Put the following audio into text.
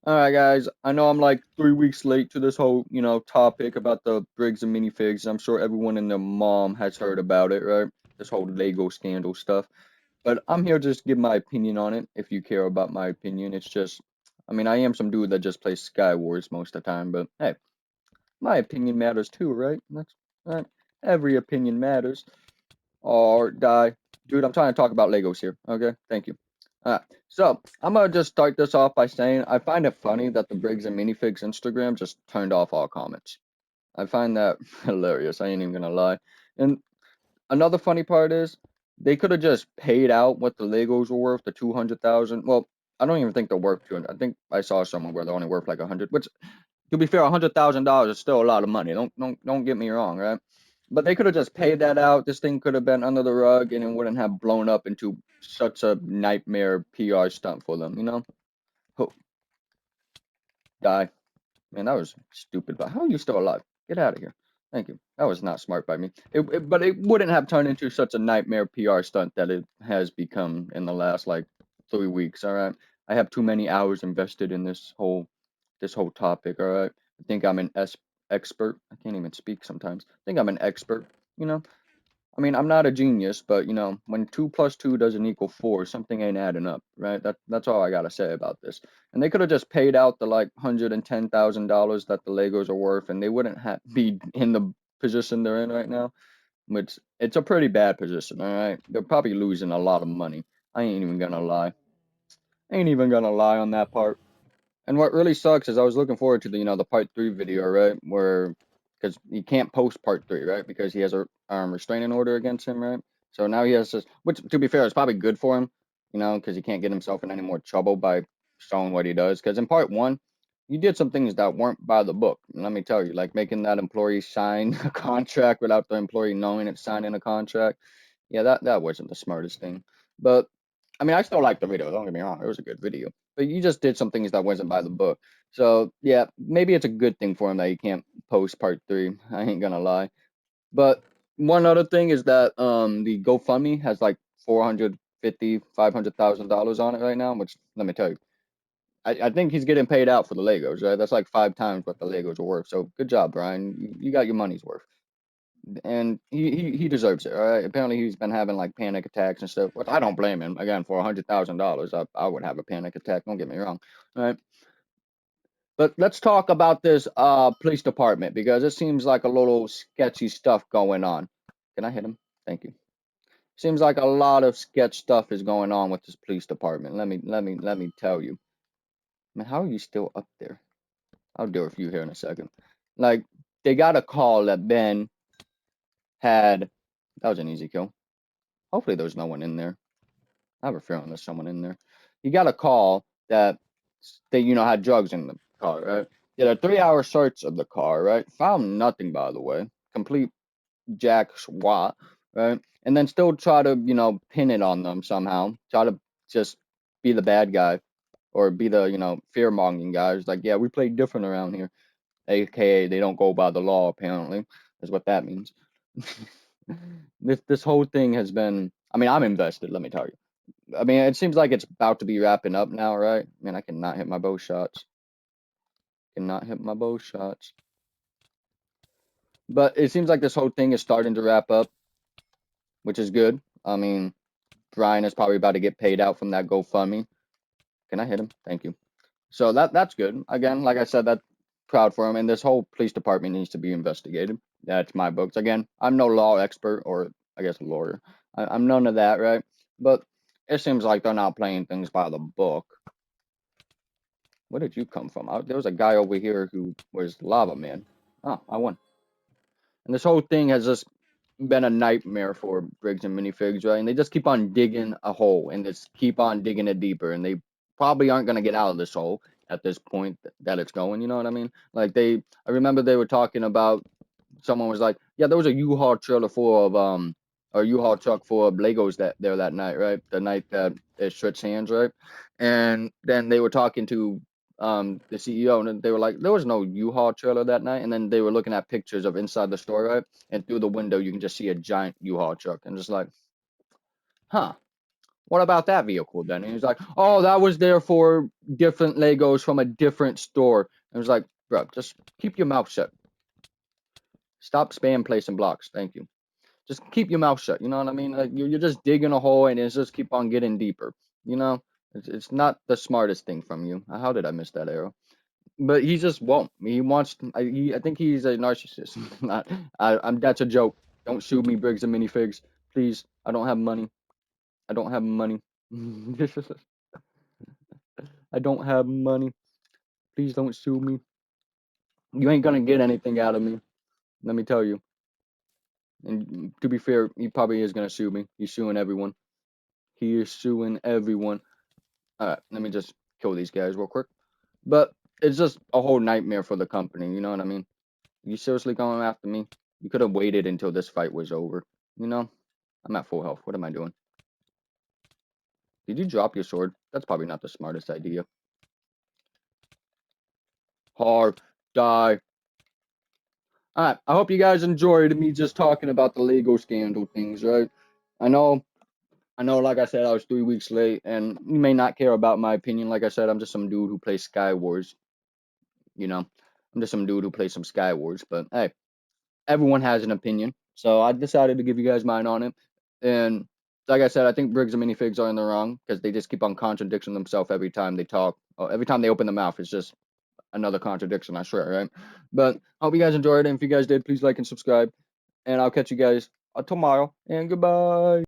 All right, guys. I know I'm like 3 weeks late to this whole, topic about the Briggs and minifigs. I'm sure everyone and their mom has heard about it, right? This whole Lego scandal stuff. But I'm here just to give my opinion on it, if you care about my opinion. It's just, I mean, I am some dude that just plays Sky Wars most of the time, but hey, my opinion matters too, right? That's right. Every opinion matters. Or die. Dude, I'm trying to talk about Legos here. Okay, thank you. So I'm gonna just start this off by saying I find it funny that the Briggs and Minifigs Instagram just turned off all comments. I find that hilarious. I ain't even gonna lie. And another funny part is they could have just paid out what the Legos were worth, the 200,000. Well, I don't even think they're worth 200. I think I saw somewhere where they're only worth like 100, which to be fair, $100,000 is still a lot of money. Don't get me wrong, right? But they could have just paid that out. This thing could have been under the rug, and it wouldn't have blown up into such a nightmare PR stunt for them. Oh, die, man, that was stupid. But how are you still alive? Get out of here. Thank you. That was not smart by me. But it wouldn't have turned into such a nightmare PR stunt that it has become in the last like 3 weeks. All right, I have too many hours invested in this whole topic. All right. I think I'm an expert. I can't even speak sometimes. I think I'm an expert. You know, I mean, I'm not a genius, but when two plus two doesn't equal four, something ain't adding up, right? That's all I gotta say about this. And they could have just paid out the like $110,000 that the Legos are worth, and they wouldn't have be in the position they're in right now. Which it's a pretty bad position, all right. They're probably losing a lot of money. I ain't even gonna lie. Ain't even gonna lie on that part. And what really sucks is I was looking forward to the part three video, right? Where because he can't post part three, right? Because he has a restraining order against him, right? So now he has this, which to be fair is probably good for him, because he can't get himself in any more trouble by showing what he does. Because in part one, you did some things that weren't by the book. And let me tell you, like making that employee sign a contract without the employee knowing it's signing a contract. Yeah, that wasn't the smartest thing. But I mean, I still like the video. Don't get me wrong; it was a good video. But you just did some things that wasn't by the book. So yeah, maybe it's a good thing for him that he can't post part three. I ain't gonna lie. But one other thing is that the GoFundMe has like 450, $500,000 on it right now. Which let me tell you, I think he's getting paid out for the Legos. Right, that's like 5 times what the Legos are worth. So good job, Brian. You got your money's worth and he deserves it. All right. Apparently, he's been having like panic attacks and stuff. But I don't blame him. Again, for $100,000, I would have a panic attack. Don't get me wrong. All right. But let's talk about this police department because it seems like a little sketchy stuff going on. Can I hit him? Thank you. Seems like a lot of sketch stuff is going on with this police department. Let me tell you. Man, how are you still up there? I'll deal with you here in a second. Like they got a call that Ben had. That was an easy kill. Hopefully, there's no one in there. I have a feeling there's someone in there. You got a call that they, had drugs in the car, right? Did a 3-hour search of the car, right? Found nothing, by the way. Complete jack swat, right? And then still try to, pin it on them somehow. Try to just be the bad guy or be the, fear mongering guy. It's like, yeah, we play different around here. AKA, they don't go by the law, apparently, is what that means. This whole thing has been, I mean, I'm invested, let me tell you. I mean, it seems like it's about to be wrapping up now, right? Man, I cannot hit my bow shots. Cannot hit my bow shots. But it seems like this whole thing is starting to wrap up, which is good. I mean, Brian is probably about to get paid out from that GoFundMe. Can I hit him? Thank you. So that's good. Again, like I said, that's proud for him. And this whole police department needs to be investigated. That's my books. Again, I'm no law expert or I guess a lawyer. I'm none of that, right? But it seems like they're not playing things by the book. Where did you come from? There was a guy over here who was Lava Man. Oh, I won. And this whole thing has just been a nightmare for Briggs and Minifigs, right? And they just keep on digging a hole and just keep on digging it deeper. And they probably aren't going to get out of this hole at this point that it's going. You know what I mean? Like I remember they were talking about, someone was like, yeah, there was a U-Haul trailer full of, or U-Haul truck full of Legos that night, right? The night that it shook hands, right? And then they were talking to the CEO, and they were like, there was no U-Haul trailer that night. And then they were looking at pictures of inside the store, right? And through the window, you can just see a giant U-Haul truck, and just like, huh, What about that vehicle then? And he's like, oh, that was there for different Legos from a different store. And I was like, bro, just keep your mouth shut. Stop spam placing blocks. Thank you. Just keep your mouth shut. You know what I mean? Like you're just digging a hole and it's just keep on getting deeper. You know, it's not the smartest thing from you. How did I miss that arrow? But he just won't. He wants. I think he's a narcissist. Not. I'm. That's a joke. Don't sue me, Briggs and minifigs. Please. I don't have money. I don't have money. I don't have money. Please don't sue me. You ain't gonna get anything out of me. Let me tell you. And to be fair, he probably is gonna sue me. He's suing everyone. He is suing everyone. Alright, let me just kill these guys real quick. But it's just a whole nightmare for the company, you know what I mean? You seriously going after me? You could have waited until this fight was over. You know? I'm at full health. What am I doing? Did you drop your sword? That's probably not the smartest idea. Hard. Die. Alright, I hope you guys enjoyed me just talking about the Lego scandal things, right? I know, like I said, I was 3 weeks late, and you may not care about my opinion. Like I said, I'm just some dude who plays Sky Wars, you know? I'm just some dude who plays some Sky Wars, but hey, everyone has an opinion. So I decided to give you guys mine on it. And like I said, I think Briggs and Minifigs are in the wrong because they just keep on contradicting themselves every time they talk. Or every time they open the mouth, it's just another contradiction, I swear, right? But I hope you guys enjoyed it. And if you guys did, please like and subscribe. And I'll catch you guys tomorrow. And goodbye.